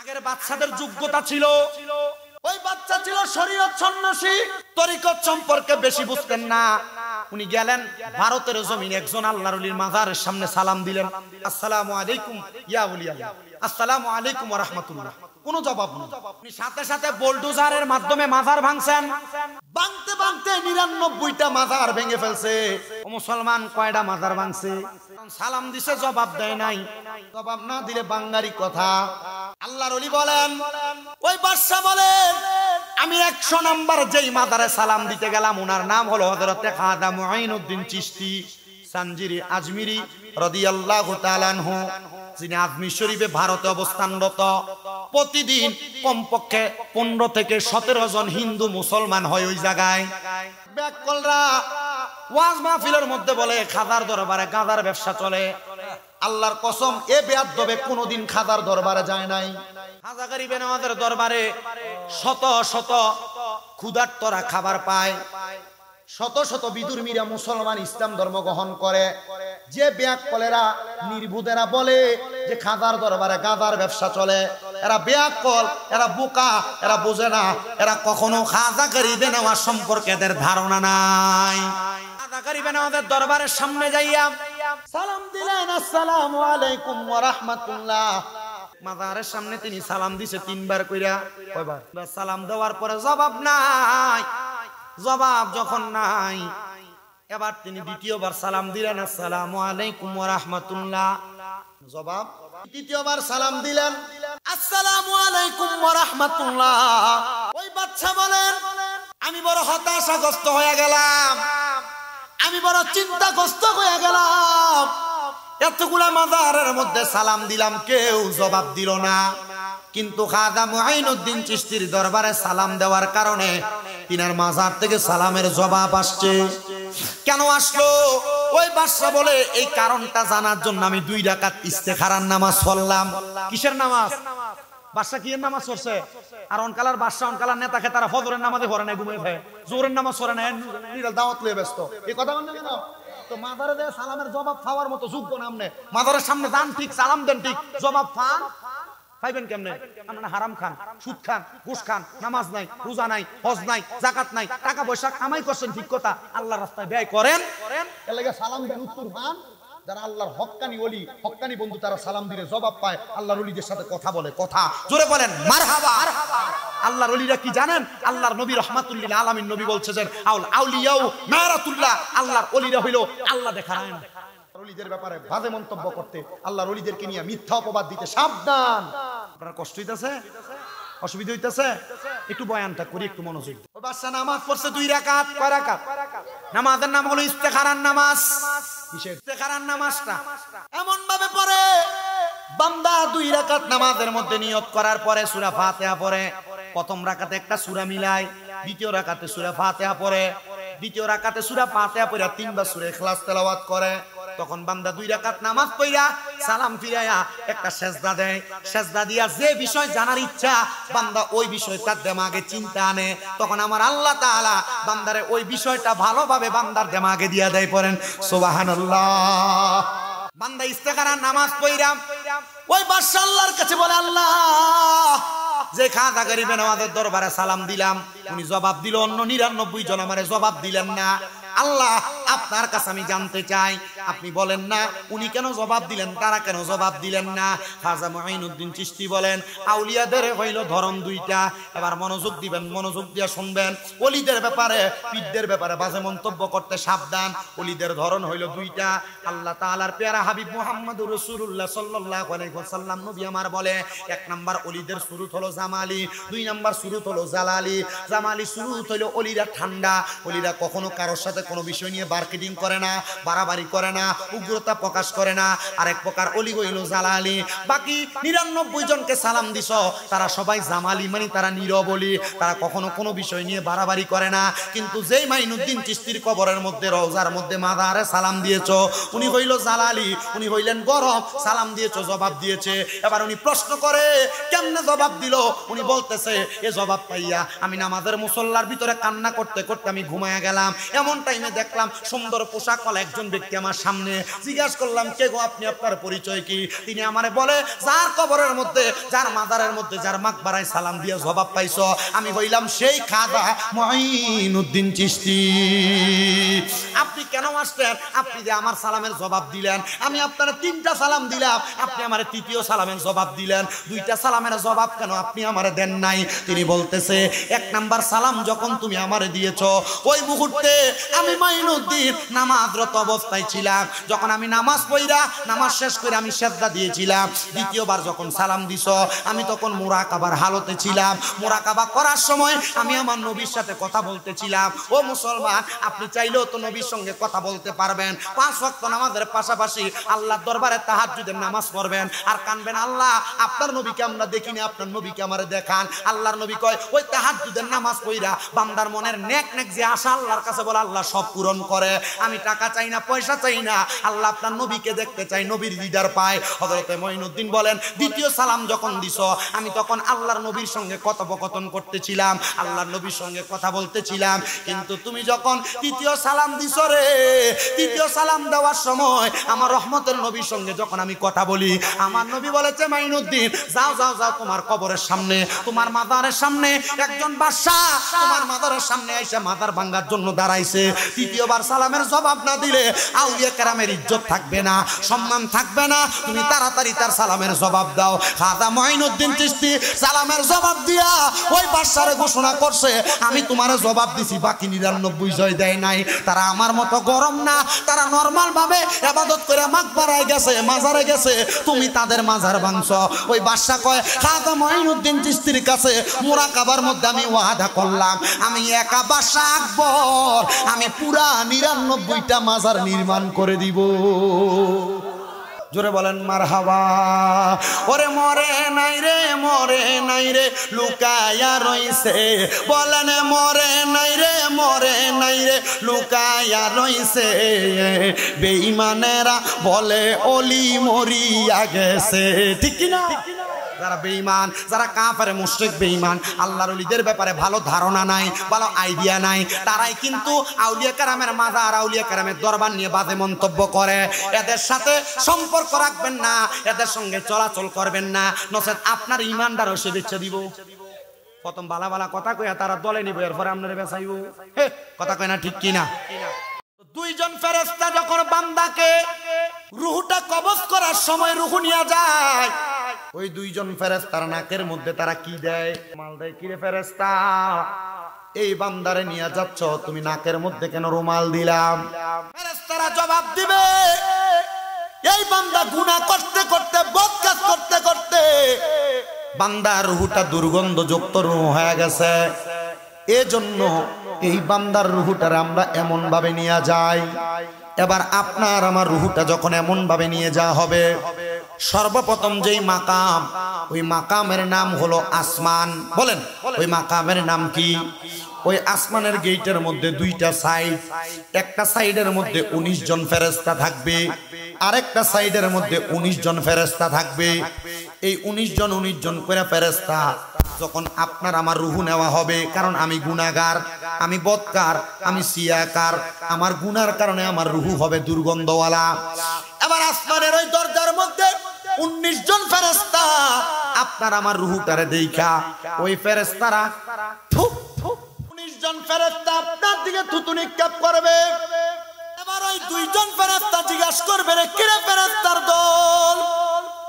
আগের বাচ্চাদের যোগ্যতা ছিল, ওই বাচ্চা ছিল শরীয়ত সন্ন্যাসী, তরিকত সম্পর্কে বেশি বুঝতেন না। উনি গেলেন ভারতের জমিনে একজন আল্লাহর ওলির মাজারের সামনে সালাম দিলেন, আসসালামু আলাইকুম ইয়া ওলি আল্লাহ, আসসালামু আলাইকুম ওয়া রাহমাতুল্লাহ। কোনো জবাব নেই। আপনি সাথে সাথে বোলডোজারের মাধ্যমে মাজার ভাঙছেন, ভাঙতে ভাঙতে ৯৯টা মাজার ভেঙে ফেলছে। ও মুসলমান কয়টা মাজার ভাঙছে? সালাম দিছে, জবাব দেয় নাই। জবাব না দিলে বাঙ্গারি কথা। আল্লাহর ওলি বলেন, ওই বাদশা বলেন, আমি ১০০ নাম্বার যেই মাজারে সালাম দিতে গেলাম, ওনার নাম হলো হযরতে খাজা মুঈনুদ্দিন চিশতি সানজিরি আজমিরি রাদিয়াল্লাহু তাআলা আনহু, যিনি আজমির শরীফে ভারতে অবস্থানরত। প্রতিদিন কমপক্ষে ১৫ থেকে ১৭ জন হিন্দু মুসলমান হয় ওই জায়গায়। ব্যাককলরা ওয়াজ মাহফিলের মধ্যে বলে খাজার দরবারে গাঁজার ব্যবসা চলে। আল্লাহর কসম, এ বেয়াদবে কোনোদিন খাজার দরবারে যায় নাই। খাজা গরিবে নওয়াজের দরবারে শত শত ক্ষুধার্তরা খাবার পায়, শত শত বিদুর্মীরা মুসলমান ইসলাম ধর্ম গ্রহণ করে। যে বেয়াক্কলেরা নির্বুধেরা বলে যে খাজার দরবারে গাঁজার ব্যবসা চলে, এরা বেয়াক্কল, এরা বোকা, এরা বোঝে না। এরা কখনো খাজা গরিবে নওয়াজ সম্পর্কে এদের ধারণা নাই। খাজা গরিবে নওয়াজের দরবারের সামনে যাইয়া সালাম দিলেন, আসসালামু আলাইকুম ওয়া রাহমাতুল্লাহ। মাজারের সামনে তিনি সালাম দিছে ৩ বার কইরা। কয়বার? সালাম দেওয়ার পরে জবাব নাই। জবাব যখন নাই, এবার তিনি দ্বিতীয়বার সালাম দিলেন, আসসালামু আলাইকুম ওয়া রাহমাতুল্লাহ। জবাব। তৃতীয়বার সালাম দিলেন, আসসালামু আলাইকুম ওয়া রাহমাতুল্লাহ। ওই বাদশা বলেন, আমি বড় হতাশাগ্রস্ত হয়ে গেলাম, আমি বড় চিন্তাগ্রস্ত হয়ে গেলাম। এতগুলা মাজারের মধ্যে সালাম দিলাম, কেউ জবাব দিল না। কিন্তু খাজা মুঈনুদ্দিন চিশতির দরবারে সালাম দেওয়ার কারণে তিনার মাজার থেকে সালামের জবাব আসছে। কেন আসলো? ওই বাদশা বলে, এই কারণটা জানার জন্য আমি 2 রাকাত ইস্তেখারার নামাজ পড়লাম। কিসের নামাজ? বাদশা কি এর নামাজ পড়ছে? আর অনকালার বাদশা, অনকালার নেতা তারা ফজরের নামাজে পড়ে নাই, ঘুমিয়ে থাকে, জোহরের নামাজ পড়ে নাই, দাওয়াত লয়ে ব্যস্ত। এই কথা বলেন কেন? তো মাজারে দেয় সালামের জবাব পাওয়ার মতো যোগ্য নামনে মাজারের সামনে যান ঠিক, সালাম দেন ঠিক, জবাব পাইবেন কেমনে? আপনারা হারাম খান, সুদ খান, ঘুষ খান, নামাজ নাই, রোজা নাই, হজ নাই, যাকাত নাই, টাকা পয়সা কামাই করছেন ঠিক কথা, আল্লাহর রাস্তায় ব্যয় করেন, এর লাগি সালাম দেন, উত্তর পান। যারা আল্লাহর হক্কানি ওলি, হক্কানি বন্ধু, তারা সালাম দিলে জবাব পায়, আল্লাহর ওলিদের সাথে কথা বলে। কথা জোরে বলেন মারহাবা। আল্লাহর ওলিরা কি জানেন? আল্লাহর নবী রাহমাতুল লিল আলামিন নবী বলছে যে আউলিয়াউ নারাতুল্লাহ, আল্লাহর ওলিরা হইল আল্লাহ দেখার আয়না। ওলিদের ব্যাপারে বাজে মন্তব্য করতে, আল্লাহর ওলিদেরকে নিয়ে মিথ্যা অপবাদ দিতে সাবধান। আপনার কষ্ট হইতাছে? অসুবিধা হইতাছে? একটু বয়ানটা করি, একটু মনোযোগ। ওই বাদশা নামাজ পড়ছে 2 রাকাত। কয় রাকাত? নামাজের নাম হলো ইস্তেখারার নামাজ। কিসের ইস্তেখারার নামাজটা? এমন ভাবে পড়ে, বান্দা 2 রাকাত নামাজের মধ্যে নিয়ত করার পরে সূরা ফাতিহা পড়ে। প্রথম রাকাতে একটা সূরা মিলায়, দ্বিতীয় রাকাতে সূরা ফাতিহা পড়ে, দ্বিতীয় রাকাতে সূরা ফাতিহা পড়ে 3 বার সূরা ইখলাস তেলাওয়াত করে। তখন বান্দা 2 রাকাত নামাজ পড়া সালাম ফিরায়া একটা সেজদা দেয়। সেজদা দিয়া যে বিষয় জানার ইচ্ছা, বান্দা ওই বিষয় তার দিমাগে চিন্তা আনে। তখন আমার আল্লাহ তাআলা বান্দারে ওই বিষয়টা ভালোভাবে বান্দার দিমাগে দিয়া দেয়। পড়েন সুবহানাল্লাহ। বান্দা ইস্তেখারার নামাজ পড়া ওই বাদশা আল্লাহর কাছে বলে, আল্লাহ, যে খাজা গরিবে নওয়াজের দরবারে সালাম দিলাম, উনি জবাব দিল, অন্য 99 জন আমারে জবাব দিলেন না। আল্লাহ, আপনার কাছে আমি জানতে চাই, আপনি বলেন না উনি কেন জবাব দিলেন, তারা কেন জবাব দিলেন না? খাজা মুঈনুদ্দিন চিশতি বলেন, আউলিয়াদের হইল ধরন 2টা। এবার মনোযোগ দিবেন, মনোযোগ দিয়ে শুনবেন। ওলিদের ব্যাপারে, পীরদের ব্যাপারে বাজে মন্তব্য করতে সাবধান। ওলিদের ধরন হইল 2টা। আল্লাহ তাআলার পেয়ারা হাবিব মুহাম্মদুর রাসূলুল্লাহ সাল্লাল্লাহু আলাইহি ওয়াসাল্লাম নবী আমার বলে, 1 নাম্বার ওলিদের শুরুত হলো জামালি, 2 নাম্বার শুরুত হলো জালালি। জামালি শুরুত হইল ওলিরা ঠান্ডা, ওলিরা কখনো কারোর সাথে কোনো বিষয় নিয়ে মার্কেটিং করে না, বাড়াবাড়ি করে না, উগ্রতা প্রকাশ করে না। আরেক প্রকার ওলি হইল জালালি। বাকি 99 জনকে সালাম দিছ, তারা সবাই জামালি, মানে তারা নীরব ওলি, তারা কখনো কোনো বিষয় নিয়ে বাড়াবাড়ি করে না। কিন্তু যেই মাইনুদ্দিন চিশতির কবরের মধ্যে, রওজার মধ্যে মাজারে সালাম দিয়েছ, উনি হইল জালালি, উনি হইলেন গরম, সালাম দিয়েছ, জবাব দিয়েছে। এবার উনি প্রশ্ন করে, কেমনে জবাব দিল? উনি বলতেছে, এ জবাব পাইয়া আমি নামাজের মুসল্লার ভিতরে কান্না করতে করতে আমি ঘুমায়া গেলাম। এমন টাইমে দেখলাম সুন্দর পোশাক ওয়ালা একজন ব্যক্তি আমার সামনে। জিজ্ঞাসা করলাম কে গো আপনি, আপনার পরিচয় কি? তিনি আমারে বলে যার কবরের মধ্যে, যার মাজারের মধ্যে, যার মাকবারায় সালাম দিয়ে জবাব পাইছো আমি হইলাম সেই খাজা মঈনুদ্দিন চিশতি। আপনি কেন আসলেন? আপনি যে আমার সালামের জবাব দিলেন, আমি আপনার 3টা সালাম দিলাম, আপনি আমার 3য় সালামের জবাব দিলেন, 2টা সালামের জবাব কেন আপনি আমারে দেন নাই? তিনি বলতেছে 1 নাম্বার সালাম যখন তুমি আমারে দিয়েছো ওই মুহূর্তে আমি মঈনুদ্দিন নামাজরত অবস্থায় ছিলাম। যখন আমি নামাজ পড়া নামাজ শেষ করে আমি সিজদা দিয়েছিলাম। 2য়বার যখন সালাম দিছো আমি তখন মুরাকাবার হালতে ছিলাম। মুরাকাবা করার সময় আমি আমার নবীর সাথে কথা বলতেছিলাম। ও মুসলমান, আপনি চাইলেও তো নবীর সঙ্গে কথা বলতে পারবেন। 5 ওয়াক্ত নামাজের পাশাপাশি আল্লাহর দরবারে তাহাজ্জুদের নামাজ পড়বেন আর কানবেন, আল্লাহ আপনার নবীকে আমরা দেখিনি, আপনার নবীকে আমারে দেখান। আল্লাহর নবী কয় ওই তাহাজ্জুদের নামাজ পড়া বান্দার মনের নেক নেক যে আশা আল্লাহর কাছে বলে আল্লাহ সব পূরণ করে। আমি টাকা চাই না, পয়সা চাই না, আল্লাহ আপনার নবীকে দেখতে চাই, নবীর দিদার পায়। হযরতে মঈনুদ্দিন বলেন 2য় সালাম যখন দিছো আমি তখন আল্লাহর নবীর সঙ্গে কথোপকথন করতেছিলাম, আল্লাহর নবীর সঙ্গে কথা বলতেছিলাম। কিন্তু তুমি যখন 3য় সালাম দিছো রে, 3য় সালাম দেওয়ার সময় আমার রহমতের নবীর সঙ্গে যখন আমি কথা বলি, আমার নবী বলেছে মঈনুদ্দিন যাও যাও যাও, তোমার কবরের সামনে, তোমার মাজারের সামনে একজন বাদশা তোমার মাজারের সামনে এসে মাজার ভাঙার জন্য দাঁড়াইছে। 3য়বার সালামের জবাব না দিলে আউলিয়া কেরামের ইজ্জত থাকবে না, সম্মান থাকবে না। তুমি তাড়াতাড়ি তার সালামের জবাব দাও। খাজা মঈনুদ্দিন চিশতি সালামের জবাব দিয়া ওই বাদশারে ঘোষণা করছে আমি তোমারে জবাব দিছি, বাকি 99 জয় দেয় নাই। তারা আমার মতো গরম না, তারা নরমাল ভাবে ইবাদত করে মাকবারায় গেছে, মাজারে গেছে, তুমি তাদের মাজার ভাঙছো। ওই বাদশা কয় খাজা মঈনুদ্দিন চিশতির কাছে মুরাকাবার মধ্যে আমি ওয়াদা করলাম আমি একা বাদশা আকবর আমি পুরা 99টা মাজার নির্মাণ করে দিব। জোরে বলেন মারহাবা। ওরে মরে নাই রে, মরে নাই রে, লুকায়া রইছে, বলেন মরে নাই রে, মরে নাই রে, লুকায়া রইছে। বেঈমানেরা বলে ওলি মরিয়া গেছে, ঠিক কি না? যারা বেঈমান, যারা কাফের মুশরিক বেঈমান, আল্লাহর ওলিদের ব্যাপারে ভালো ধারণা নাই, ভালো আইডিয়া নাই, তারাই কিন্তু আউলিয়া কেরামের মাজার, আউলিয়া কেরামের দরবার নিয়ে বাজে মন্তব্য করে। এদের সাথে সম্পর্ক রাখবেন না, এদের সঙ্গে চলাচল করবেন না, নচেত আপনার ঈমানটা রসে বেচে দিব। প্রথম বালা বালা কথা কইয়া তারা দলে নিব, এরপরে আপনারা বেচাইব। কথা কয় না, ঠিক কি না? 2জন ফেরেশতা যখন বান্দাকে রূহটা কবজ করার সময় রূহ নিয়ে যায়, ওই 2জন ফেরেশতার নাকের মধ্যে তারা কি দেয়? মাল দেয়। কি রে ফেরেশতা, এই বান্দারে নিয়ে যাচ্ছ, তুমি নাকের মধ্যে কেন রুমাল দিলাম? ফেরেশতারা জবাব দিবে এই বান্দা গুনাহ করতে করতে, বদ কাজ করতে করতে বান্দার রূহটা দুর্গন্ধযুক্ত রূহ হয়ে গেছে, এজন্য এই বান্দার রূহটারে আমরা এমন ভাবে নিয়ে যাই। এবার আপনার আমার রূহটা যখন এমন ভাবে নিয়ে যাওয়া হবে, সর্বপ্রথম যেই মাকাম, ওই মাকামের নাম হলো আসমান। বলেন ওই মাকামের নাম কি? ওই আসমানের গেটের মধ্যে 2টা সাইড, একটা সাইডের মধ্যে 19 জন ফেরেশতা থাকবে, আরেকটা সাইডের মধ্যে 19 জন ফেরেশতা থাকবে। এই 19 জন করে ফেরেশতা যখন আপনার আমার রূহ নেওয়া হবে, কারণ আমি গুনাহগার, আমি বদকার, আমি সিয়াকার, আমার গুনার কারণে আমার রূহ হবে দুর্গন্ধওয়ালা। এবার আসমানের ওই দরজার মধ্যে 19 জন ফেরেশতা আপনার আমার রূহটারে দেখা, ওই ফেরেশতারা 19 জন ফেরেশতা আপনার দিকে থুতু নিক্ষেপ করবে। এবার ওই 2জন ফেরেশতা জিজ্ঞাসা করবে রে কিরে ফেরেশতার দল,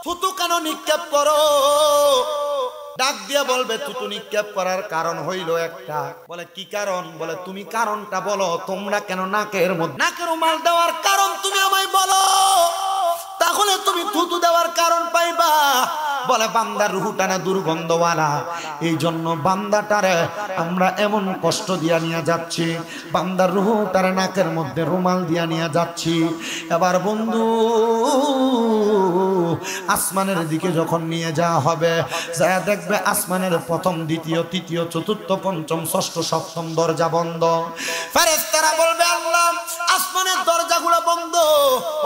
থুতু কেন নিক্ষেপ করো? ডাক দিয়া বলবে থুতু নিক্ষেপ করার কারণ হইল একটা। বলে কি কারণ? বলে তুমি কারণটা বলো, তোমরা কেন নাকের মধ্যে নাকের রুমাল দেওয়ার কারণ তুমি আমায় বলো, তাহলে তুমি থুতু দেওয়ার কারণ পাইবা। বলে বান্দার রূহটা না দুর্গন্ধওয়ালা, এই জন্য বান্দাটারে আমরা এমন কষ্ট দিয়া নিয়ে যাচ্ছি, বান্দার রূহটারে নাকের মধ্যে রুমাল দিয়া নিয়ে যাচ্ছি। এবার বন্ধু আসমানের দিকে যখন নিয়ে যাওয়া হবে, যা দেখবে আসমানের প্রথম, দ্বিতীয়, তৃতীয়, চতুর্থ, পঞ্চম, ষষ্ঠ, সপ্তম দরজা বন্ধ। ফেরেশতারা বলবে আল্লাহ আসমানের দরজাগুলো বন্ধ।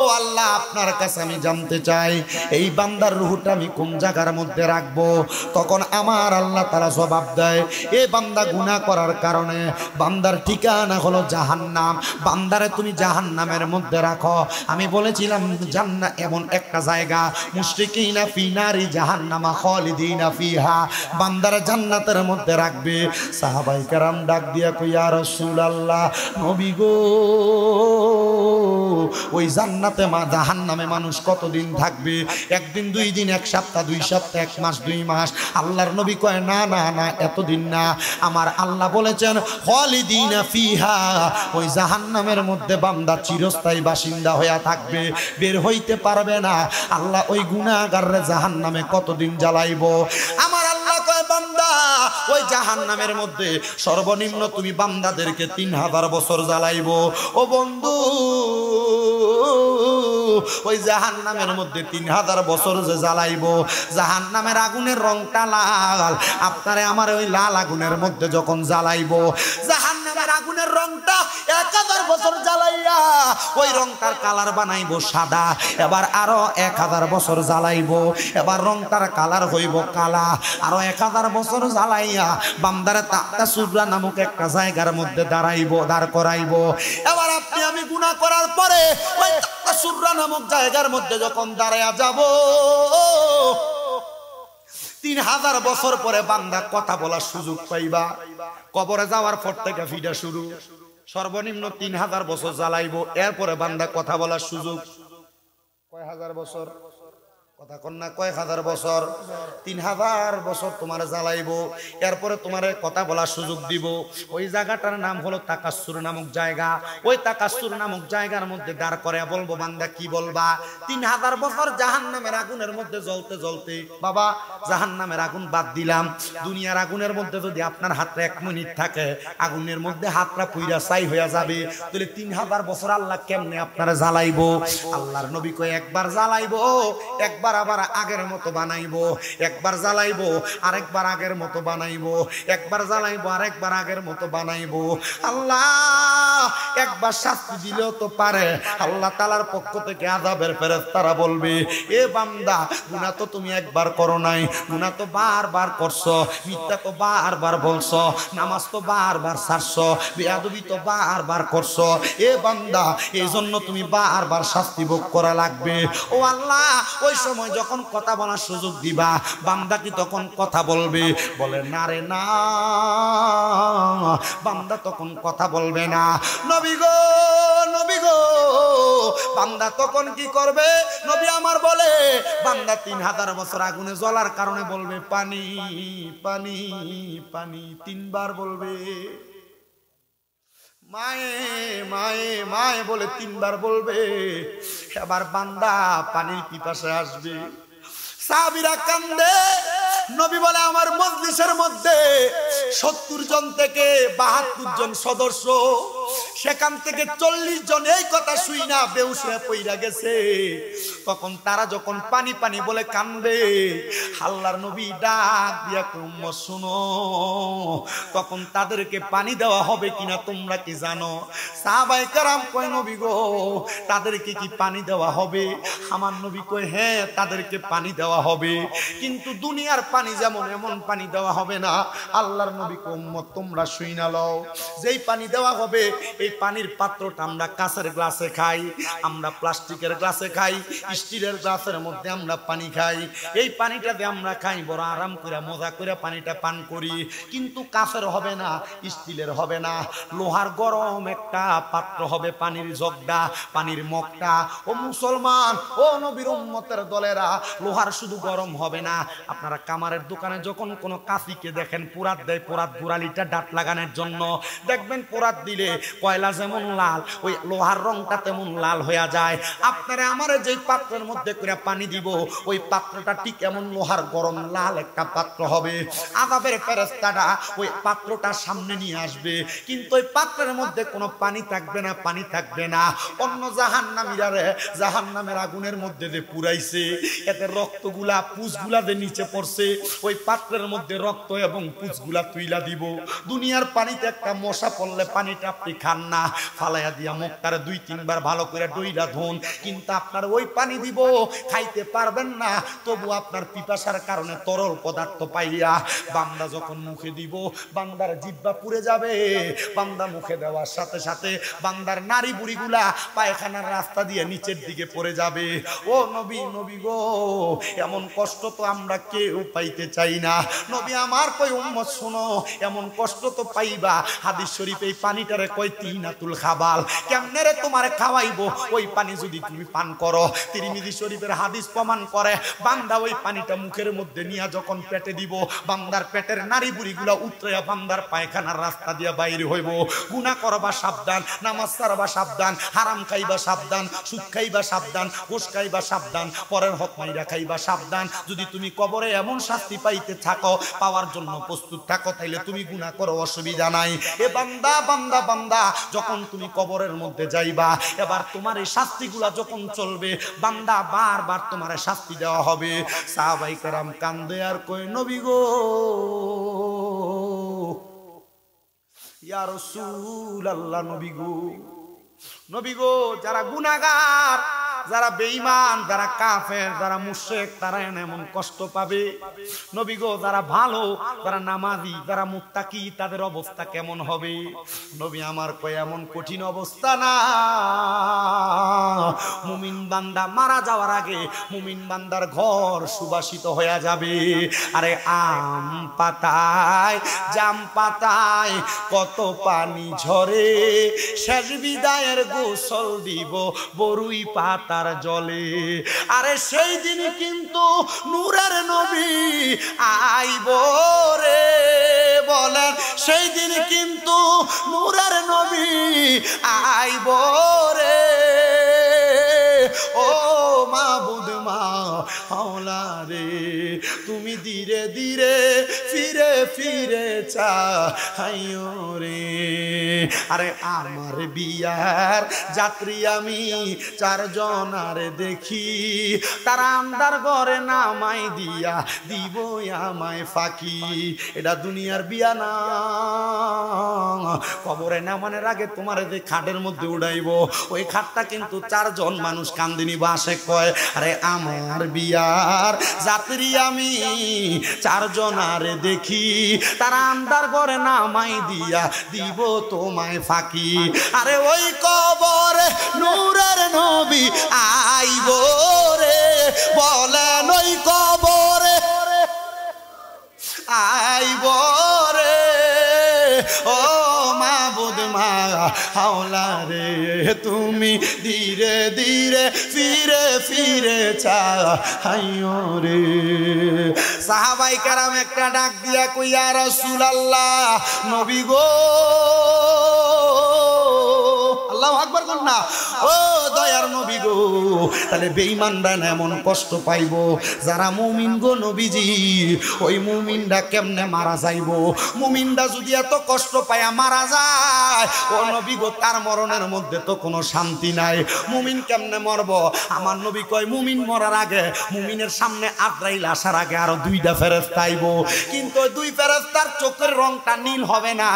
ও আল্লাহ, আপনার কাছে আমি জানতে চাই এই বান্দার রূহটা আমি কোন জায়গার মধ্যে রাখবো, তখন আমার আল্লাহ তাআলা জবাব দেয়, এ বান্দা গুনাহ করার কারণে বান্দার ঠিকানা হলো জাহান্নাম, বান্দারে তুমি জাহান্নামের মধ্যে রাখো। আমি বলেছিলাম জান্নাত এমন একটা জায়গা, মুশরিকিনা ফি নারি জাহান্নামা খালিদিনা ফিহা, বান্দারে জান্নাতের মধ্যে রাখবে। সাহাবায়ে কেরাম ডাক দিয়া কই, ইয়া রাসূলুল্লাহ, নবী গো, ওই জান্নাতে জাহান্নামে মানুষ কতদিন থাকবে? একদিন, 2 দিন, 1 সপ্তাহ, 2 সপ্তাহ, 1 মাস, 2 মাস? আল্লাহর নবী কয়, না না না, এতদিন না। আমার আল্লাহ বলেছেন খালিদিনা ফিহা, ওই জাহান্নামের মধ্যে বান্দা চিরস্থায়ী বাসিন্দা হয়ে থাকবে, বের হইতে পারবে না। আল্লাহ ওই গুনাহগাররে জাহান্নামে কতদিন জ্বালাইবো? আমার আল্লাহ কয়, বান্দা ওই জাহান্নামের মধ্যে সর্বনিম্ন তুমি বান্দাদেরকে 3000 বছর জ্বালাইবো। ও বন্ধু, ওই জাহান্নামের মধ্যে 3000 বছর যে জ্বালাইবো, জাহান্নামের আগুনের রংটা লাল। আপনারে আমার ওই লাল আগুনের মধ্যে যখন জ্বালাইবো, জাহান্নামের আগুনের রংটা 1000 বছর জ্বালাইয়া ওই রংটার কালার বানাইবো সাদা। এবার আরো 1000 বছর জ্বালাইবো, এবার রংটার কালার হইব কালা। আরো 1000 বছর জ্বালাইয়া বান্দারে তাক্তা সুবরা নামক একটা জায়গার মধ্যে দাঁড় করাইবো। এবার আপনি আমি গুনাহ করার পরে ওই তাক্তা সুবরা নামক জায়গার মধ্যে যখন দাঁড়ায়া যাব, 3000 বছর পরে বান্দা কথা বলার সুযোগ পাইবা। কবরে যাওয়ার পর থেকে ফিডা শুরু, সর্বনিম্ন 3000 বছর জ্বালাইবো, এরপরে বান্দা কথা বলার সুযোগ। কয় হাজার বছর? কথা কন না, কয় হাজার বছর? 3000 বছর তোমার জ্বালাইবো, এরপরে তোমার কথা বলার সুযোগ দিব। ওই জায়গাটার নাম হলো তাকাসসুর নামক জায়গা। ওই তাকাসসুর নামক জায়গার মধ্যে দাঁড় করে বলবো, বান্দা কি বলবা? 3000 বছর জাহান্নামের আগুনের মধ্যে জ্বলতে জ্বলতে, বাবা জাহান্নামের আগুন বাদ দিলাম, দুনিয়ার আগুনের মধ্যে যদি আপনার হাতে 1 মিনিট থাকে, আগুনের মধ্যে হাতটা পুইরা ছাই হয়ে যাবে। তাহলে 3000 বছর আল্লাহ কেমনে আপনারা জ্বালাইবো? আল্লাহর নবী কয়, একবার জ্বালাইবো, একবার আবার আগের মতো বানাইবো, একবার জ্বালাইবো আরেকবার আগের মতো বানাইবো, একবার জ্বালাইবো আরেকবার আগের মতো বানাইবো। আল্লাহ একবার শাস্তি দিলেও তো পারে। আল্লাহ তাআলার পক্ষ থেকে আযাবের ফেরেশতারা বলবে, এ বান্দা, গুনাহ তো তুমি একবার করো নাই, গুনাহ তো বারবার করছো, মিথ্যা তো বারবার বলছো, নামাজ তো বারবার ছাড়ছো, বেয়াদবি তো বারবার করছো। এ বান্দা, এই জন্য তুমি বারবার শাস্তি ভোগ করা লাগবে। ও আল্লাহ, ওই সময় যখন কথা বলার সুযোগ দিবা, বান্দা কি তখন কথা বলবে? বলে না রে না, বান্দা তখন কথা বলবে না। নবী গো, নবী গো, বান্দা তখন কি করবে? নবী আমার বলে, বান্দা 3000 বছর আগুনে জ্বলার কারণে বলবে পানি পানি পানি, 3 বার বলবে। মায়ে মায়ে মায়ে বলে 3 বার বলবে। এবার বান্দা পানির পিপাসায় আসবে, সাহাবীরা কান্দে। নবী বলে, আমার মজলিসের মধ্যে 70 জন থেকে 72 জন সদস্য, সেখান থেকে 40 জন এই কথা শুই না বেহুশ হয়ে পইরা গেছে। তখন তারা যখন পানি পানি বলে কান্দে, আল্লাহর নবী ডাক দিয়া উম্মত শুনো, তখন তাদেরকে পানি দেওয়া হবে কিনা তোমরা কি জানো? সাহাবায়ে কেরাম কয়, নবী গো, তাদেরকে কি পানি দেওয়া হবে? আমার নবী কয়, হ্যাঁ, তাদেরকে পানি দেওয়া হবে, কিন্তু দুনিয়ার পানি যেমন এমন পানি দেওয়া হবে না। আল্লাহর নবী কয়, উম্মত তোমরা শুইনা লও, যেই পানি দেওয়া হবে, এই পানির পাত্রটা আমরা কাঁচের গ্লাসে খাই, আমরা প্লাস্টিকের গ্লাসে খাই, স্টিলের গ্লাসের মধ্যে আমরা পানি খাই। এই পানিটাতে আমরা খাই, বড় আরাম করে মজা করে পানিটা পান করি, কিন্তু কাঁচের হবে না, স্টিলের হবে না, লোহার গরম একটা পাত্র হবে, পানির জগটা, পানির মগটা। ও মুসলমান, ও নবীর উম্মতের দলেরা, লোহার শুধু গরম হবে না, আপনারা কামারের দোকানে যখন কোনো কাঁচিকে দেখেন পোড়াত দেয়, পোড়াত গোড়ালিটা ডাট লাগানোর জন্য, দেখবেন পোড়াত দিলে কয়লা যেমন লাল, ওই লোহার রংটা তেমন লাল হয়ে যায়। আপনারা আমারে যেই পাত্রের মধ্যে করে পানি দিব, ওই পাত্রটা ঠিক এমন লোহার গরম লাল একটা পাত্র হবে। আযাবের ফেরেশতারা ওই পাত্রটা সামনে নিয়ে আসবে, কিন্তু ওই পাত্রের মধ্যে কোনো পানি থাকবে না, পানি থাকবে না। অন্য জাহান্নামীরা জাহান্নামের আগুনের মধ্যে যে পুরাইছে, এতে রক্তগুলা পুঁজগুলা যে নিচে পড়ছে, ওই পাত্রের মধ্যে রক্ত এবং পুঁজগুলা তুইলা দিব। দুনিয়ার পানিতে একটা মশা পড়লে পানিটা আপনি আপনি খান না, ফালাইয়া দিয়া মুখটারে 2-3 বার ভালো করে ডইলা ধুন, কিন্তু আপনার ওই পানি দিব খাইতে পারবেন না, তবু আপনার পিপাসার কারণে তরল পদার্থ পাইয়া বান্দা যখন মুখে দিব বান্দার জিহ্বা পুড়ে যাবে। বান্দা মুখে দেওয়ার সাথে সাথে বান্দার নারী বুড়িগুলা পায়খানার রাস্তা দিয়ে নিচের দিকে পড়ে যাবে। ও নবী, নবী গো, এমন কষ্ট তো আমরা কেউ পাইতে চাই না। নবী আমার কই উম্মত শোনো, এমন কষ্ট তো পাইবা। হাদিস শরীফে এই পানিটারে কয় তিনাতুল খাবাল, কেমনে রে তোমারে খাওয়াইবো ওই পানি যদি তুমি পান করো। তিরমিজি শরীফের হাদিস প্রমাণ করে বান্দা ওই পানিটা মুখের মধ্যে নিয়ে যখন পেটে দিব বান্দার পেটের নারী বুড়িগুলা উতরাইয়া বান্দার পায়খানার রাস্তা দিয়ে বাইরে হইব। গুনাহ করবা সাবধান, নামাজ ছাড়বা সাবধান, হারাম খাইবা সাবধান, সুদ খাইবা সাবধান, ঘুষ খাইবা সাবধান, পরের হক মাইরা খাইবা সাবধান। যদি তুমি কবরে এমন শাস্তি পাইতে থাকো, পাওয়ার জন্য প্রস্তুত থাকো, তাইলে তুমি গুনাহ করো, অসুবিধা নাই। এ বান্দা বান্দা বান্দা, যখন তুমি কবরের মধ্যে যাইবা, এবার তোমার এই শাস্তিগুলা যখন চলবে বান্দা বারবার তোমার শাস্তি দেওয়া হবে। সাহাবায়ে কেরাম কান্দে আর কই নবী গো, ইয়া রাসূলুল্লাহ, নবী গো, নবী গো, যারা গুনাহগার, যারা বেঈমান, যারা কাফের, যারা মুশরিক, তারা এমন কষ্ট পাবে। নবী গো, যারা ভালো, যারা নামাজি, যারা মুত্তাকি, তাদের অবস্থা কেমন হবে? নবী আমার কয় এমন কঠিন অবস্থা না। মুমিন বান্দা মারা যাওয়ার আগে মুমিন বান্দার ঘর সুবাসিত হয়ে যাবে। আরে আম পাতায় জাম পাতায় কত পানি ঝরে, শেষ বিদায়ের গোসল দিব বরুই পাতার জলে। আরে সেই দিন কিন্তু নূরের নবী আইব রে, বলেন সেই দিন কিন্তু নূরের নবী আইব রে। ও মাবুদ মাওলা রে, তুমি ধীরে ধীরে ফিরে ফিরে চাইও রে। আরে আমার বিয়ার যাত্রী আমি 4 জন আরে দেখি, তারা আন্দার ঘরে নামাই দিয়া দিব আমায় ফাঁকি। এটা দুনিয়ার বিয়া না, কবরে নামানোর আগে তোমারে যে খাটের মধ্যে উড়াইব, ওই খাটটা কিন্তু 4 জন মানুষ কান্দিনি বাসে কয়, আরে আমার বিয়ার যাত্রী আমি 4 জন আরে দেখি, তারা আন্দার ঘরে নামাই দিয়া দিব তোমায় ফাঁকি। আরে ওই কবরে নূরের নবী আইব রে, বলেন ওই কবরে আইব রে। ও মাবুদ মাওলা রে, তুমি ধীরে ধীরে ফিরে ফিরে চাইও রে। সাহাবায়ে কেরাম একটা ডাক দিয়া কই, ইয়া রাসূলুল্লাহ, নবী গো, আল্লাহু আকবার বল না, ও দয়ার নবী গো, তাহলে বেঈমানরা এমন কষ্ট পাইব। যারা মুমিন গো নবীজি, ওই মুমিনরা কেমনে মারা যাইব? মুমিনরা যদি এত কষ্ট পায় মারা যায়, ও নবী গো, তার মরণের মধ্যে তো কোনো শান্তি নাই। মুমিন কেমনে মরব? আমার নবী কয় মুমিন মরার আগে, মুমিনের সামনে আজরাইল আসার আগে আরো 2টা ফেরেশতা আইব, কিন্তু ওই 2 ফেরেশতার চোখের রংটা নীল হবে না।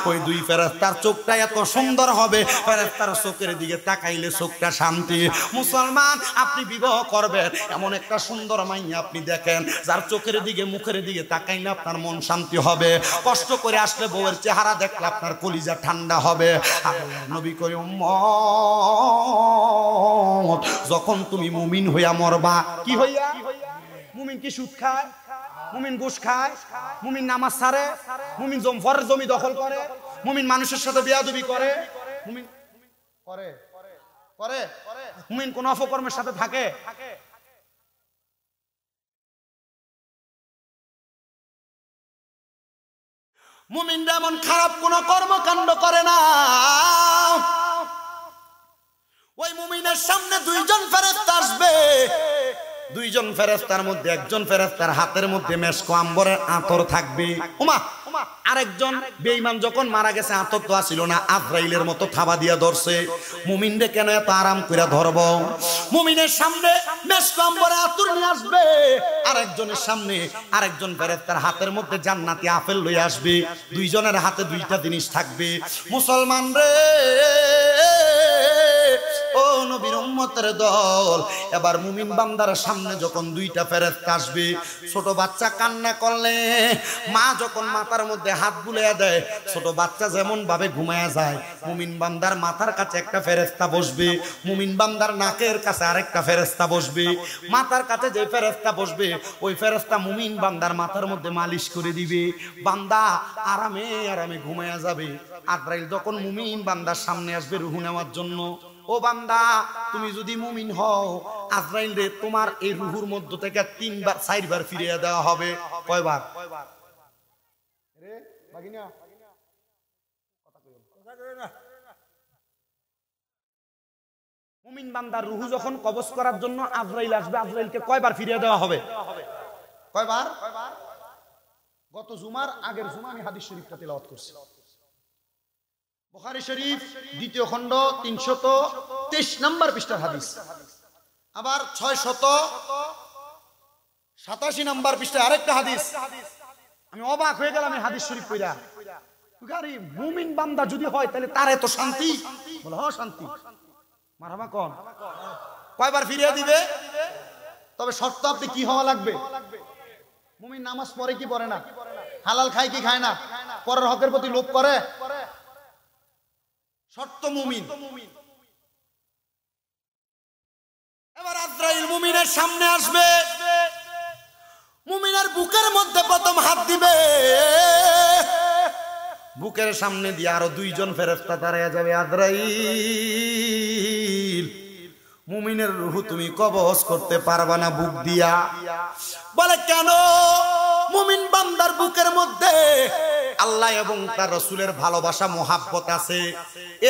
ওই 2 ফেরেশতার চোখটা এত সুন্দর হবে, ফেরেশতার চোখের দিকে তাকাইলে চোখটা শান্তি। মুসলমান, আপনি বিবাহ করবেন, এমন একটা সুন্দর মাইয়া আপনি দেখেন, যার চোখের দিকে মুখের দিকে তাকাইলে আপনার মন শান্তি হবে। কষ্ট করে আসলে বউয়ের চেহারা দেখলে আপনার কলিজা ঠান্ডা হবে। নবী কই উম্মত, যখন তুমি মুমিন হইয়া মরবা, কি হইয়া? মুমিন কি সুদ খায়? মুমিন ঘুষ খায়? মুমিন নামাজ ছাড়ে? মুমিন ফরের জমি দখল করে? মুমিন মানুষের সাথে বেয়াদবি করে? মুমিন করে করে মুমিন কোন অপকর্মের সাথে থাকে? মুমিনরা এমন খারাপ কোন কর্মকাণ্ড করে না। ওই মুমিনের সামনে 2 জন ফেরেশতা আসবে, 2 জন ফেরেশতার মধ্যে একজন ফেরেশতার হাতের মধ্যে মেশক আম্বরের আতর থাকবে। ওমা, আরেকজন বেঈমান যখন মারা গেছে আতক তো ছিল না, আজরাইলের মতো থাবা দিয়া ধরছে। মুমিনরে কেন এত আরাম করে ধরব? মুমিনের সামনে মেশকাম্বরে আতুর নিয়ে আসবে, আরেকজনের সামনে আরেকজন ফেরেশতার হাতের মধ্যে জান্নাতি আপেল লই আসবে, দুইজনের হাতে দুইটা জিনিস থাকবে। মুসলমান রে, ও নবীর উম্মতের দল, এবার মুমিন বান্দার সামনে যখন দুইটা ফেরেশতা আসবে, ছোট বাচ্চা কান্না করলে মা যখন মাথার মধ্যে হাত বুলিয়ে দেয়, ছোট বাচ্চা যেমন ভাবে ঘুমায়া যায়, মুমিন বান্দার মাথার কাছে একটা ফেরেশতা বসবে, মুমিন বান্দার নাকের কাছে আরেকটা ফেরেশতা বসবে। মাথার কাছে যে ফেরেশতা বসবে, ওই ফেরেশতা মুমিন বান্দার মাথার মধ্যে মালিশ করে দিবে, বান্দা আরামে আরামে ঘুমায়া যাবে। আজরাইল যখন মুমিন বান্দার সামনে আসবে রূহ নেওয়ার জন্য, ও বান্দা তুমি যদি মুমিন হও, আজরাইল রে তোমার এই রূহুর মধ্য থেকে 3বার 4বার ফিরিয়ে দেওয়া হবে। কয়বার? রে বাগিনা কথা কইও না। মুমিন বান্দার রূহ যখন কবজ করার জন্য আজরাইল আসবে, আজরাইলকে কয়বার ফিরিয়ে দেওয়া হবে? কয়বার? গত জুমার আগের জুমা আমি হাদিস শরীফটা তেলাওয়াত করছি, বুখারী শরীফ 2য় খণ্ড 323 নম্বর পৃষ্ঠার হাদিস, আবার 687 নম্বর পৃষ্ঠায় আরেকটা হাদিস। আমি অবাক হয়ে গেলাম এই হাদিস শরীফ পড়া। আরে মুমিন বান্দা যদি হয় তাহলে তার এত শান্তি? বলে হ শান্তি। মারহাবা কোন? কয়বার ফিরিয়ে দিবে? তবে শর্ত আপনি কি হওয়া লাগবে? মুমিন নামাজ পড়ে কি পড়ে না? হালাল খায় কি খায় না? পরের হকের প্রতি লোভ করে? শর্ত মুমিন। এবার আজরাইল মুমিনের সামনে আসবে, মুমিনের বুকের মধ্যে প্রথম হাত দিবে, বুকের সামনে দিয়ে আরো দুইজন ফেরেশতা দাঁড়ায় যাবে। আজরাইল, মুমিনের রূহ তুমি কবজ করতে পারবা না বুক দিয়া। বলে কেন? মুমিন বান্দার বুকের মধ্যে আল্লাহ এবং তার রাসূলের ভালোবাসা মোহাব্বত আছে,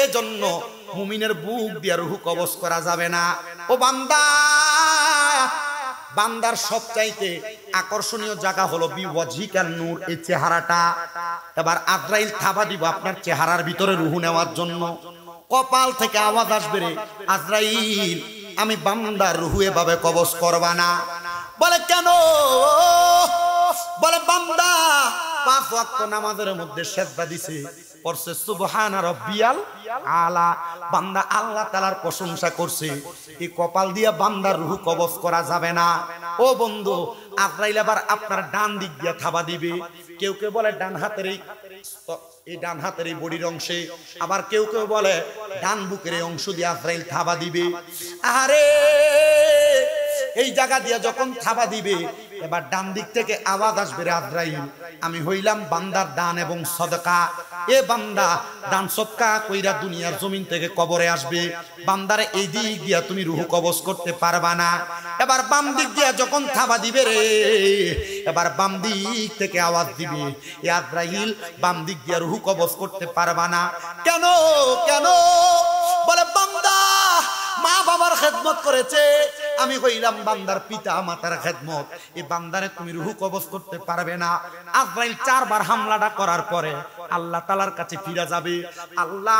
এজন্য মুমিনের বুক দিয়া রূহ কবজ করা যাবে না। ও বান্দা, বান্দার সবচাইতে আকর্ষণীয় জায়গা হলো বিওয়াজিকান নূর, এই চেহারাটা। এবার আজরাইল থাবা দিব আপনার চেহারার ভিতরে রূহ নেওয়ার জন্য। কপাল থেকে আওয়াজ আসবে, রে আজরাইল আমি বান্দার রূহ এভাবে কবজ করবা না। বলে কেন? বলে বান্দা 5 ওয়াক্ত নামাজের মধ্যে সিজদা দিছে, পড়ছে সুবহানা রাব্বিয়াল আলা, বান্দা আল্লাহ তাআলার প্রশংসা করছে, এই কপাল দিয়ে বান্দার রূহ কবজ করা যাবে না। ও বন্ধু, আজরাইল আবার আপনার ডান দিক দিয়ে থাবা দিবে। কেউ কেউ বলে ডান হাতের এই ডান হাতের এই বডির অংশে, আবার কেউ কেউ বলে ডান বুকের এই অংশ দিয়ে আজরাইল থাবা দিবে। আরে এই জায়গা দিয়ে যখন থাবা দিবে, এবার ডান দিক থেকে আওয়াজ আসবে, রে আজরাইল আমি হইলাম বান্দার দান এবং সদকা, এ বান্দা দান সদকা কইরা দুনিয়ার জমিন থেকে কবরে আসবে, বান্দারে এই দিক দিয়া তুমি রূহ কবজ করতে পারবা না। এবার বাম দিক দিয়া যখন থাবা দিবে, রে এবার বাম দিক থেকে আওয়াজ দিবে, এ আজরাইল বাম দিক দিয়া রূহ কবজ করতে পারবা না। কেন? কেন? বলে বান্দা মা বাবার খেদমত করেছে, আমি হইলাম বান্দার পিতা মাতার খেদমত, এই বান্দারে তুমি রূহ কবজ করতে পারবে না। আজরাইল 4বার হামলাটা করার পরে আল্লাহ তাআলার কাছে ফিরে যাবে। আল্লাহ,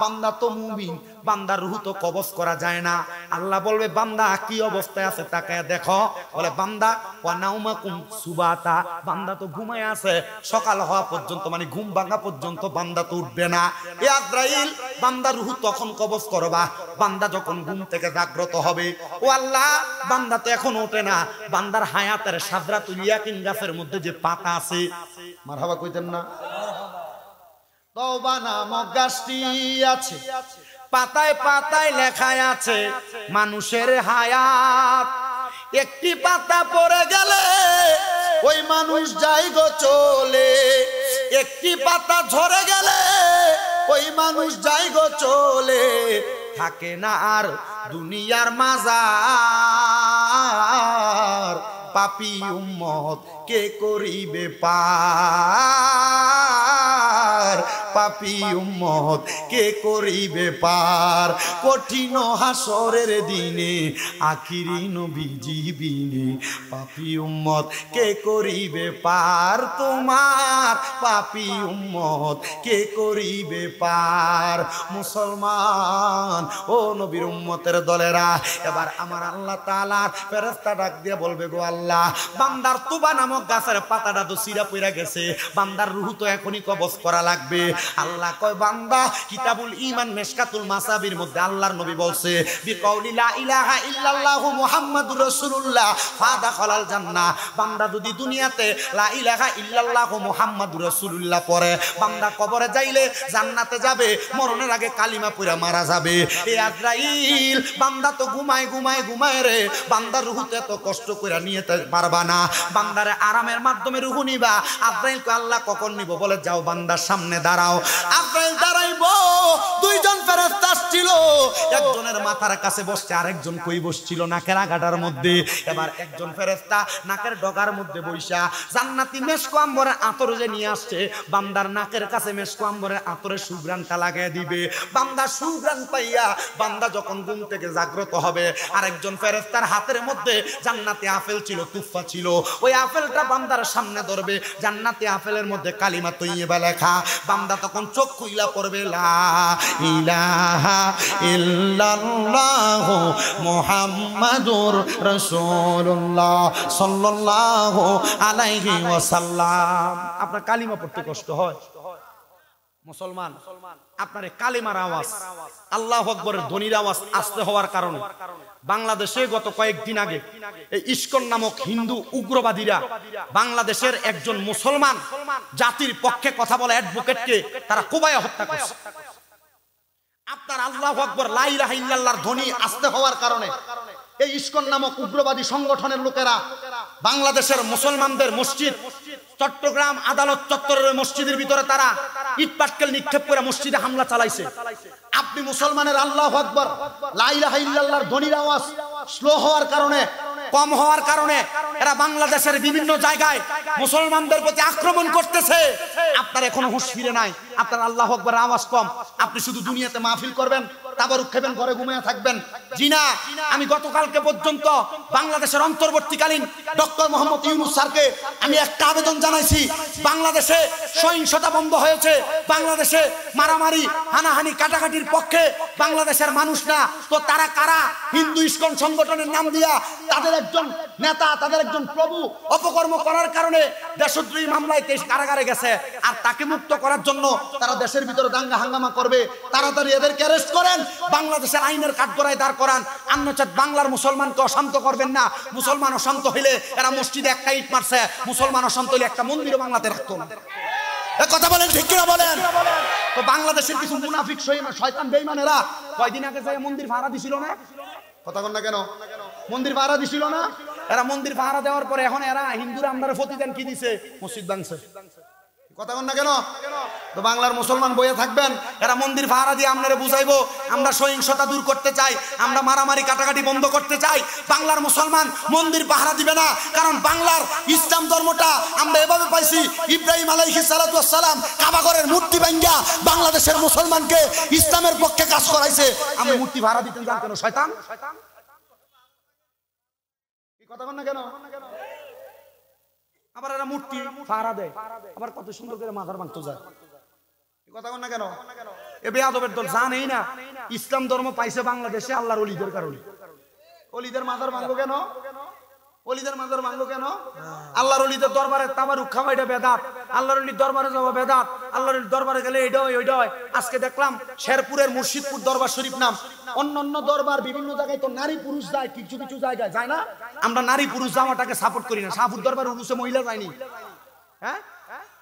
বান্দা তো মুমিন, বান্দার রূহ তো কবজ করা যায় না। আল্লাহ বলবে, বান্দা কি অবস্থায় আছে তাকায় দেখো। বলে বান্দা ওয়া নাউমাকুম সুবাতা, বান্দা তো ঘুমায় আছে, সকাল হওয়া পর্যন্ত মানে ঘুম ভাঙা পর্যন্ত বান্দা তো উঠবে না। এ আজরাইল, বান্দার রূহ তখন কবজ করবা বান্দা যখন ঘুম থেকে জাগ্রত হবে। ও আল্লাহ, বান্দা তো এখন ওঠে না, বান্দার হায়াতের সাদরাতুল ইয়াকিন গাছের মধ্যে যে পাতা আছে, মারহাবা কইতেন না, তওবা নামক গাছটি আছে, পাতায় পাতায় লেখা আছে মানুষের হায়াত। একটি পাতা পড়ে গেলে ওই মানুষ যায় গো চলে, একটি পাতা ঝরে গেলে ওই মানুষ যায় গো চলে, থাকে না আর দুনিয়ার মাজার, পাপী উম্মত কে করিবে পার, পাপী উম্মত কে করিবে পার কঠিন হাসরের দিনে আখিরি নবীজি বিনে পাপী উম্মত কে করিবে পার তোমার পাপী উম্মত কে করিবে পার মুসলমান ও নবীর উম্মতের দলেরা এবার আমার আল্লাহ তাআলা ফেরেশতা ডাক দিয়ে বলবে গো আল্লাহ বান্দার তুবা নামক গাছের পাতাটা তো সিরা পইরা গেছে বান্দার রূহ তো এখনই কবজ করা লাগবে আল্লাহ কয় বান্দা কিতাবুল ঈমান মিশকাতুল মাসাবির মধ্যে আল্লাহর নবী বলছে বিকাউলি লা ইলাহা ইল্লাল্লাহু মুহাম্মাদুর রাসূলুল্লাহ ফাদাখালাল জান্নাহ বান্দা যদি দুনিয়াতে লা ইলাহা ইল্লাল্লাহু মুহাম্মাদুর রাসূলুল্লাহ পড়ে বান্দা কবরে যাইলে জান্নাতে যাবে মরণের আগে কালিমা পড়া মারা যাবে এই আজরাইল বান্দা তো ঘুমায় রে বান্দার রূহতে এত কষ্ট কইরা নিতে পারবা না বান্দারে আরামের মাধ্যমে রূহ নিবা আজরাইলকে আল্লাহ কখন নিব বলে যাও বান্দার সামনে দাঁড়াও আজরাইল দাঁড়াইবো দুইজন ফেরেশতা ছিল একজনের মাথার কাছে বসছে আরেকজন কই বসছিল নাকের আগাটার মধ্যে এবার একজন ফেরেশতা নাকের ডগার মধ্যে বইসা জান্নাতি মেশক আম্বরের আতর যে নিয়ে আসছে বান্দার নাকের কাছে মেশক আম্বরের আতরের সুঘ্রাণটা লাগিয়ে দিবে বান্দা সুঘ্রাণ পাইয়া বান্দা যখন ঘুম থেকে জাগ্রত হবে আরেকজন ফেরেশতার হাতের মধ্যে জান্নাতি আপেল ছিল তুফা ছিল ওই আপেলটা বান্দার সামনে ধরবে জান্নাতি আপেলের মধ্যে কালিমা তৈয়বা লেখা বান্দা তখন চোখ খুইলা পড়বে লা ইলাহা ইল্লাল্লাহু মুহাম্মাদুর রাসূলুল্লাহ সাল্লাল্লাহু আলাইহি ওয়াসাল্লাম আপনার কালিমা পড়তে কষ্ট হয় মুসলমান আপনার কালিমার আওয়াজ আল্লাহু আকবরের ধ্বনির আওয়াজ আস্তে হওয়ার কারণে বাংলাদেশে গত কয়েকদিন আগে এই ইসকন নামক হিন্দু উগ্রবাদীরা বাংলাদেশের একজন মুসলমান জাতির পক্ষে কথা বলা অ্যাডভোকেটকে তারা কোবায় হত্যা করেছে আপনার আল্লাহু আকবার লা ইলাহা ইল্লাল্লাহর ধ্বনি আস্তে হওয়ার কারণে এই ইসকন নামক উগ্রবাদী সংগঠনের লোকেরা বাংলাদেশের মুসলমানদের মসজিদ চট্টগ্রাম আদালত চত্বরের মসজিদের ভিতরে তারা ইট পাটকেল নিক্ষেপ করে মসজিদে হামলা চালাইছে আপনি মুসলমানের আল্লাহু আকবার লা ইলাহা ইল্লাল্লাহর ধ্বনির আওয়াজ স্লো হওয়ার কারণে কম হওয়ার কারণে এরা বাংলাদেশের বিভিন্ন জায়গায় মুসলমানদের প্রতি আক্রমণ করতেছে আপনার এখনো হুঁশ ফিরে নাই আপনার আল্লাহু আকবার আওয়াজ কম আপনি শুধু দুনিয়াতে মাহফিল করবেন তাবারুক খাবেন ঘরে ঘুমিয়ে থাকবেন জি না আমি গতকালকে পর্যন্ত বাংলাদেশের অন্তর্বর্তীকালীন ডক্টর মোহাম্মদ ইউনূস স্যারকে আমি একটা আবেদন জানাইছি বাংলাদেশে সহিংসতা বন্ধ হয়েছে বাংলাদেশে মারামারি হানাহানি কাটাকাটির পক্ষে বাংলাদেশের মানুষ না তো তারা কারা হিন্দু ইসকন সংগঠনের নাম দিয়া তাদের একজন নেতা তাদের একজন প্রভু অপকর্ম করার কারণে দেশদ্রোহী মামলায় কারাগারে গেছে আর তাকে মুক্ত করার জন্য তারা দেশের ভিতরে দাঙ্গা হাঙ্গামা করবে তাড়াতাড়ি এদেরকে অ্যারেস্ট করেন বাংলাদেশের আইনের কাঠগড়ায় দাঁড় করান অন্যথায় বাংলার মুসলমানকে অশান্ত করবেন না মুসলমান অশান্ত হইলে এরা মসজিদে একটা ইট মারছে মুসলমান অশান্ত হইলে একটা মন্দিরও বাংলাতে রাখতো না কথা বলেন ঠিক কিনা বলেন তো বাংলাদেশের কিছু মুনাফিক শয়তান বেঈমানেরা কয়দিন আগে যায় মন্দির ভাড়া দিছিল না কথা বল না কেন মন্দির ভাড়া দিছিল না এরা মন্দির ভাড়া দেওয়ার পরে এখন এরা হিন্দুরা আমরার প্রতিদান কি দিছে মসজিদ ভাঙছে কথা বল না কেন তো বাংলার মুসলমান বইয়ে থাকবেন এরা মন্দির ভাড়া দিয়ে আপনারা বুঝাইবো আমরা সহিংসতা দূর করতে চাই আমরা মারামারি কাটাকাটি বন্ধ করতে চাই বাংলার মুসলমান মন্দির পাহারা দিবে না কারণ বাংলার ইসলাম ধর্মটা আমরা এভাবে পাইছি ইব্রাহিম আলাইহিস সালাতু ওয়াস সালাম কাবাঘরের মূর্তি ভাঙা বাংলাদেশের মুসলমানকে ইসলামের পক্ষে কাজ করাইছে আমরা মূর্তি ভাড়া দিতেন জান কেন শয়তান কি কথা বল না কেন আবার এরা মূর্তি ভাড়া দেয় আবার কত সুন্দর করে মাজার ভাঙতে যায় কথা বল না কেন এ বেয়াদবের দল জানেই না ইসলাম ধর্ম পাইছে বাংলাদেশে আল্লাহর ওলিদের কারণে ওলিদের মাজার ভাঙবো কেন ওলিদের মাজার ভাঙবো কেন আল্লাহর ওলিদের দরবারে তাবারুক খাওয়া এটা বেদাত আল্লাহর ওলির দরবারে যাওয়া বেদাত আল্লাহর ওলির দরবারে গেলে এটা হয় ওইটা হয় আজকে দেখলাম শেরপুরের মুর্শিদপুর দরবার শরীফ নাম অন্যান্য দরবার বিভিন্ন জায়গায় তো নারী পুরুষ যায় কিছু কিছু জায়গায় যায় না আমরা নারী পুরুষ যাওয়াটাকে সাপোর্ট করি না শাহপুর দরবার উরুসে মহিলা যায়নি হ্যাঁ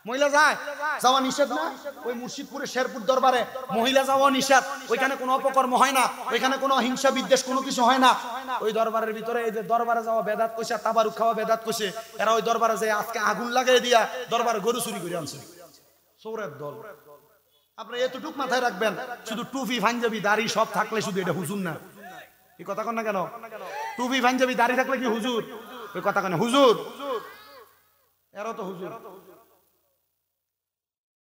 মহিলা যায় যাওয়া নিষেধ না ওই মুর্শিদপুরে শেরপুর দরবারে মহিলা যাওয়া নিষেধ ওইখানে কোনো অপকর্ম হয় না ওইখানে কোনো হিংসা বিদ্বেষ কোনো কিছু হয় না ওই দরবারের ভিতরে এই যে দরবারে যাওয়া বেদাত কইছে তাবারুক খাওয়া বেদাত কইছে এরা ওই দরবারে যায় আজকে আগুন লাগিয়ে দিয়া দরবারে গরু চুরি করে আনছে চোরের দল আপনি এতটুক মাথায় রাখবেন শুধু টুপি পাঞ্জাবি দাড়ি সব থাকলে শুধু এটা হুজুর না এই কথা কন না কেন টুপি পাঞ্জাবি দাড়ি থাকলে কি হুজুর ওই কথা কেন হুজুর এরা তো হুজুর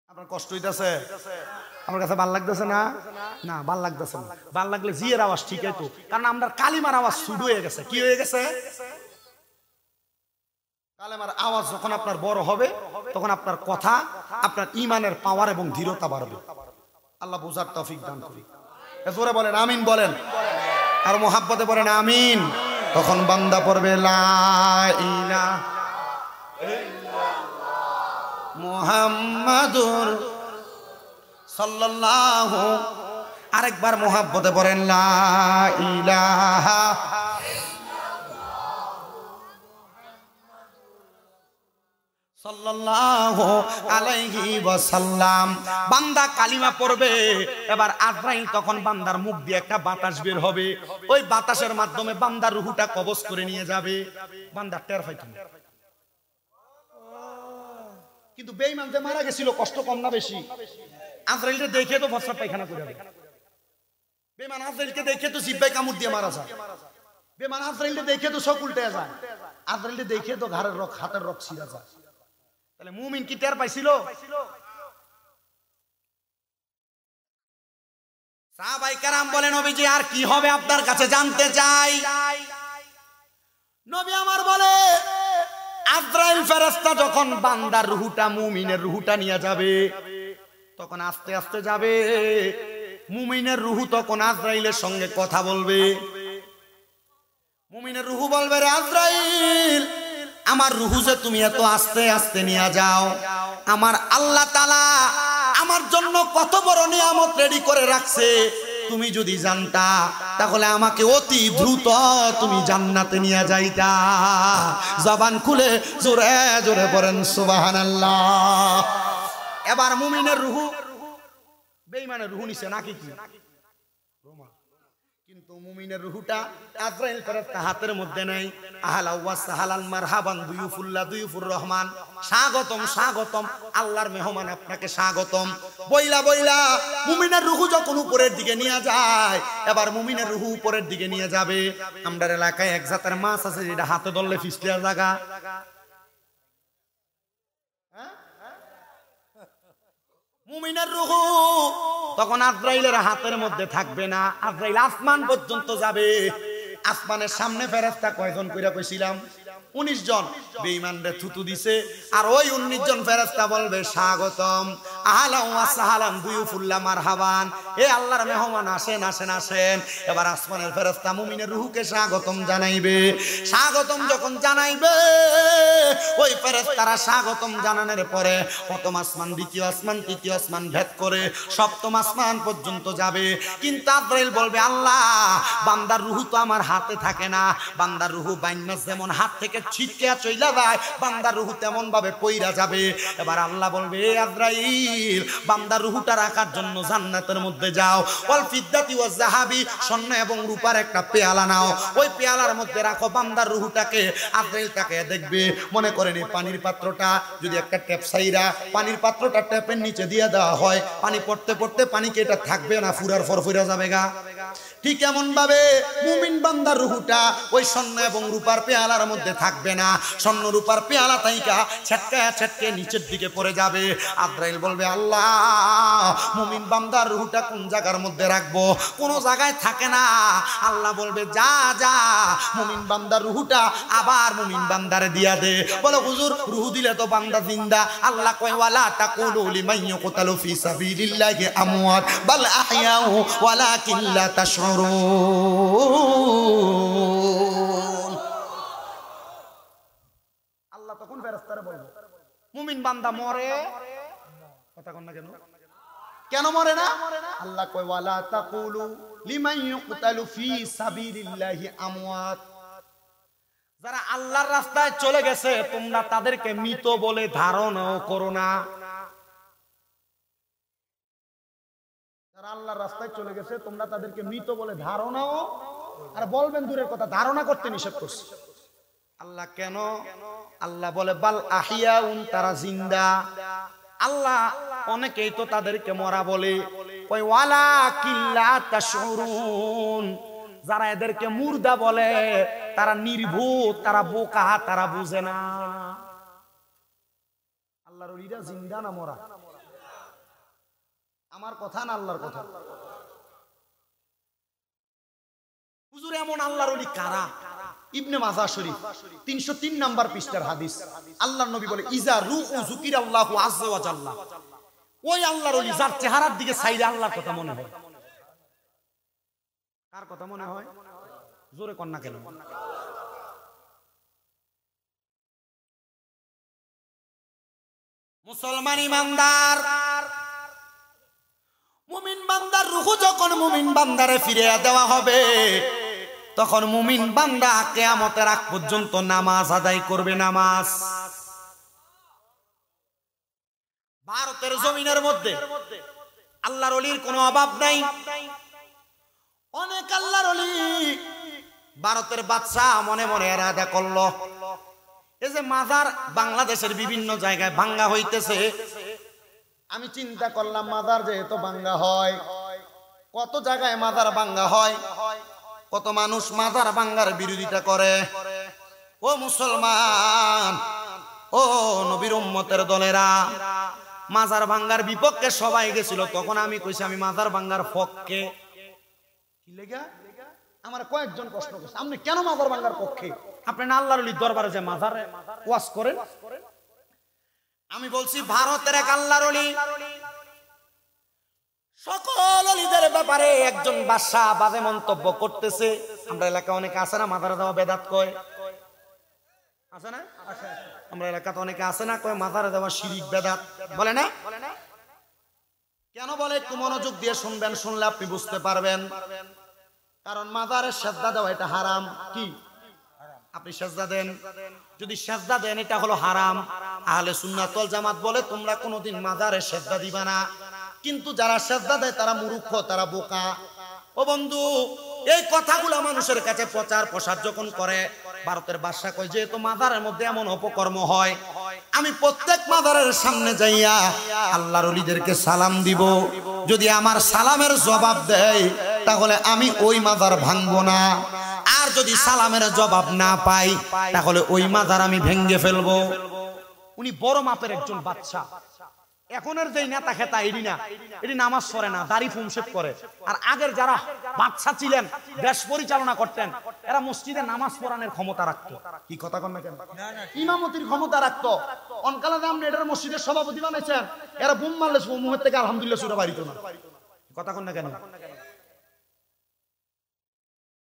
আপনার কষ্ট হইতাছে? আমার কাছে ভাল লাগতেছে না? না, ভাল লাগতেছে না। ভাল লাগলে জিয়ের আওয়াজ ঠিক তো, কারণ আমরা কালিমার আওয়াজ শুরু হয়ে গেছে। কি হয়ে গেছে? কালেমার আওয়াজ যখন আপনার বড় হবে, তখন আপনার কথা, আপনার ঈমানের পাওয়ার এবং দৃঢ়তা বাড়বে। আল্লাহ বুঝার তৌফিক দান করুন। জোরে বলেন আমিন বলেন, আর মোহাব্বতে বলেন আমিন। তখন বান্দা পড়বে লা ইলাহা মুহাম্মাদুর সাল্লাল্লাহু, আরেকবার মোহাব্বতে পড়েন লা ইলাহা সাল্লাল্লাহু আলাইহি ওয়াসাল্লাম। বান্দা কালিমা পড়বে, এবার আজরাইল তখন বান্দার মুখ দিয়ে একটা বাতাস বের হবে, ওই বাতাসের মাধ্যমে বান্দার রূহটা কবজ করে নিয়ে যাবে। বান্দা টের পাইতো না। কিন্তু বেঈমান যে মারা গেছিল কষ্ট কম না বেশি? আজরাইলকে দেখে তো ফসফাস পায়খানা করে যাবে। বেঈমান আজরাইলকে দেখে তো জিহ্বায় কামড় দিয়ে মারা যায়। বেঈমান আজরাইলকে দেখে তো চোখ উল্টে যায়। আজরাইলকে দেখে তো ঘাড়ের রক, হাতের রক ছিঁড়া যায়। তাহলে মুমিন কি টের পাইছিল? সাহাবায়ে কেরাম বলেন, নবীজি আর কি হবে আপনার কাছে জানতে চাই। নবী আমার বলে, আজরাইল ফেরেশতা যখন বান্দার রূহটা, মুমিনের রূহটা নিয়ে যাবে, তখন আস্তে আস্তে যাবে। মুমিনের রূহ তখন আজরাইলের সঙ্গে কথা বলবে। মুমিনের রূহ বলবে, রে আজরাইল, আমার রূহ যে তুমি এত আস্তে আস্তে নিয়ে যাও, আমার আল্লাহ তাআলা আমার জন্য কত বড় নিয়ামত রেডি করে রাখছে, তুমি যদি জানতা তাহলে আমাকে অতি দ্রুত তুমি জান্নাতে নিয়ে যাইতা। জবান খুলে জোরে জোরে পড়েন সুবহানাল্লাহ। এবার মুমিনের রূহ বেঈমানের রূহ নিছে নাকি কি? কিন্তু মুমিনের রূহটা আজরাইল ফেরেশতা হাতের মধ্যে নাই। আহলা ওয়া সাহালান মারহাবান দুয়ুফুল্লাহ দুয়ুফুর রহমান, স্বাগতম স্বাগতম, আল্লাহর মেহমান আপনাকে স্বাগতম বইলা বইলা মুমিনের রূহ যখন উপরের দিকে নিয়ে যায়, এবার মুমিনের রূহ উপরের দিকে নিয়ে যাবে। আমরার এলাকায় এক জাতের মাছ আছে যেটা হাতে ধরলে ফিসলিয়া জায়গা। মুমিনের রূহ তখন আজরাইলের হাতের মধ্যে থাকবে না। আজরাইল আসমান পর্যন্ত যাবে। আসমানের সামনে ফেরেশতা কয়জন কইরা কইছিলাম? 19 জন। বেঈমানরে থুতু দিছে, আর ওই 19 জন ফেরেশতা বলবে স্বাগতম, আহলা ওয়া সাহালান দুয়ুফুল্লাহ মারহাবান, এ আল্লাহর মেহমান আসেন আসেন আসেন। এবার আসমানের ফেরেশতা মুমিনের রূহকে স্বাগতম জানাইবে। স্বাগতম যখন জানাইবে, ওই ফেরেশতারা স্বাগতম জানানোর পরে প্রথম আসমান, দ্বিতীয় আসমান, তৃতীয় আসমান ভেদ করে সপ্তম আসমান পর্যন্ত যাবে। কিন্তু আজরাইল বলবে, আল্লাহ, বান্দার রূহ তো আমার হাতে থাকে না। বান্দার রূহ বাইন্যাস যেমন হাত থেকে ছিটকে চইলা যায়, বান্দার রূহ তেমন ভাবে পইরা যাবে। এবার আল্লাহ বলবে, এ আজরাইল, বান্দার রূহটা রাখার জন্য জান্নাতের মধ্যে যাও। ওয়াল ফিদ্দাতি ওয়াজ যাহাবি, স্বর্ণ এবং রূপার একটা পেয়ালা নাও, ওই পেয়ালার মধ্যে রাখো বান্দার রূহটাকে। আজরাইল তাকে দেখবে, মনে করেন এই পানির পাত্রটা যদি একটা ট্যাপ সাইরা পানির পাত্রটা ট্যাপের নিচে দিয়ে দেওয়া হয়, পানি পড়তে পড়তে পানিকে এটা থাকবে না, ফুরার ফরফুরা যাবে গা। ঠিক এমন ভাবে মুমিন বান্দার রূহটা ওই স্বর্ণ এবং রূপার পেয়ালার মধ্যে থাকবে না। স্বর্ণ রূপার পেয়ালা তাইকা ছেটকায়া ছেটকে নিচের দিকে পড়ে যাবে। আজরাইল বলবে, আল্লাহ, মুমিন বান্দার রূহটা কোন জায়গার মধ্যে রাখবো? কোন জায়গায় থাকে না। আল্লাহ বলবে, যা যা, মুমিন বান্দার রূহটা আবার মুমিন বান্দারে দিয়া দে। বলে, হুজুর, রূহ দিলে তো বান্দা জিন্দা। আল্লাহ কয়, ওয়ালা তাকুলু লিমান ইয়াকতালু ফি সাবিলিল্লাহি আমওয়াত বাল আহইয়াউ ওয়ালাকিন লা তাশউরুন। আল্লাহ তখন ফেরেশতারে বলবে, মুমিন বান্দা মরে, কথা কন না কেন? কেন মরে না? আল্লাহ কয়, ওয়ালা তাকুলু লিমান ইয়াকতালু ফি সাবিলিল্লাহি আমওয়াত, যারা আল্লাহর রাস্তায় চলে গেছে তোমরা তাদেরকে মৃত বলে ধারণাও করো না। যারা আল্লাহর রাস্তায় চলে গেছে তোমরা তাদেরকে মৃত বলে ধারণাও, আর বলবেন দূরের কথা, ধারণা করতে নিষেধ করছে আল্লাহ। কেন? আল্লাহ বলে, বাল আহিয়াউন, তারা জিন্দা। আল্লাহ অনেকেই তো তাদেরকে মরা বলে, কই ওয়ালাকিন লা তাশউরুন, যারা এদেরকে মুর্দা বলে তারা নির্ভুল, তারা বোকা, তারা বুঝে না। আল্লাহর ওলিরা জিন্দা না মরা? আমার কথা না আল্লাহর কথা? হুজুর এমন আল্লাহর ওলি কারা? ইবনে মাজাহ শরীফ 303 নাম্বার পৃষ্ঠার হাদিস। আল্লাহর নবী বলে ইজা রুউ যুকিরাল্লাহু আযজা ওয়া জাল্লা। ওই আল্লাহর ওলি যার চেহারার দিকে চাইলে আল্লাহর কথা মনে হয়। কার কথা মনে হয়? জোরে কর না কেন? মুসলমান ইমানদার, মুমিন বান্দার রূহ যখন মুমিন বান্দারে ফিরিয়ে দেওয়া হবে, তখন মুমিন বান্দা কিয়ামতের আগ পর্যন্ত নামাজ আদায় করবে। নামাজ ভারতের জমিনের মধ্যে আল্লাহর ওলির কোনো অভাব নাই। অনেক আল্লাহর ওলি ভারতের বাদশাহ মনে মনে এরাদা করলো, এই যে মাজার বাংলাদেশের বিভিন্ন জায়গায় ভাঙ্গা হইতেছে, আমি চিন্তা করলাম মাজার যেহেতু ভাঙ্গা হয়, কত জায়গায় মাজার ভাঙ্গা হয়, কত মানুষ মাজার ভাঙ্গার বিরোধিতা করে। ও মুসলমান, ও নবীর উম্মতের দলেরা, মাজার ভাঙ্গার বিপক্ষে সবাই গেছিল, তখন আমি কইছি আমি মাজার ভাঙ্গার পক্ষে। কি লেগা? আমার কয়েকজন প্রশ্ন করছে, আপনি কেন মাজার ভাঙ্গার পক্ষে? আপনি না আল্লাহর ওলির দরবারে যে মাজারে ওয়াজ করেন? আমি বলছি ভারতের এক আল্লাহর ওলি সকল ওলিদের ব্যাপারে একজন বাদশা বাজে মন্তব্য করতেছে। আমরা এলাকা অনেকে আছে না মাজারে দেওয়া বেদাত কয়, আছে না? আমরা এলাকাতে অনেকে আছে না কয় মাজারে দেওয়া শিরিক বেদাত, বলে না? কেন বলে একটু মনোযোগ দিয়ে শুনবেন, শুনলে আপনি বুঝতে পারবেন। কারণ মাজারে সেজদা দেওয়া এটা হারাম। কি? আপনি সেজদা দেন, যদি সেজদা দেন এটা হলো হারাম। আহলে সুন্নাত ওয়াল জামাত বলে তোমরা কোনোদিন মাজারে সেজদা দিবা না। কিন্তু যারা সেজদা দেয় তারা মূর্খ, তারা বোকা। ও বন্ধু, এই কথাগুলো মানুষের কাছে প্রচার প্রসার যখন করে, ভারতের বাদশা কয় যেহেতু মাজারের মধ্যে এমন অপকর্ম হয়, আমি প্রত্যেক মাজারের সামনে যাইয়া আল্লাহর ওলিদেরকে সালাম দিব। যদি আমার সালামের জবাব দেয় তাহলে আমি ওই মাজার ভাঙবো না, আর যদি সালামের জবাব না পাই তাহলে ওই মাজার আমি ভেঙে ফেলবো। উনি বড় মাপের একজন বাদশা। এখনের যে নেতা খেতা এডি না, এডি নামাজ পড়ে না, দাড়ি ফুমশেপ করে। আর আগের যারা বাদশা ছিলেন, দেশ পরিচালনা করতেন, এরা মসজিদে নামাজ পড়ানোর ক্ষমতা রাখতো। কি কথা কন না কেন? ইমামতির ক্ষমতা রাখতো। অনকালে আপনি এটার মসজিদের সভাপতি বানাইছেন, এরা বুম মারলে মুহের থেকে আলহামদুলিল্লাহ সুরা বাড়িত না। কথা কন না কেন?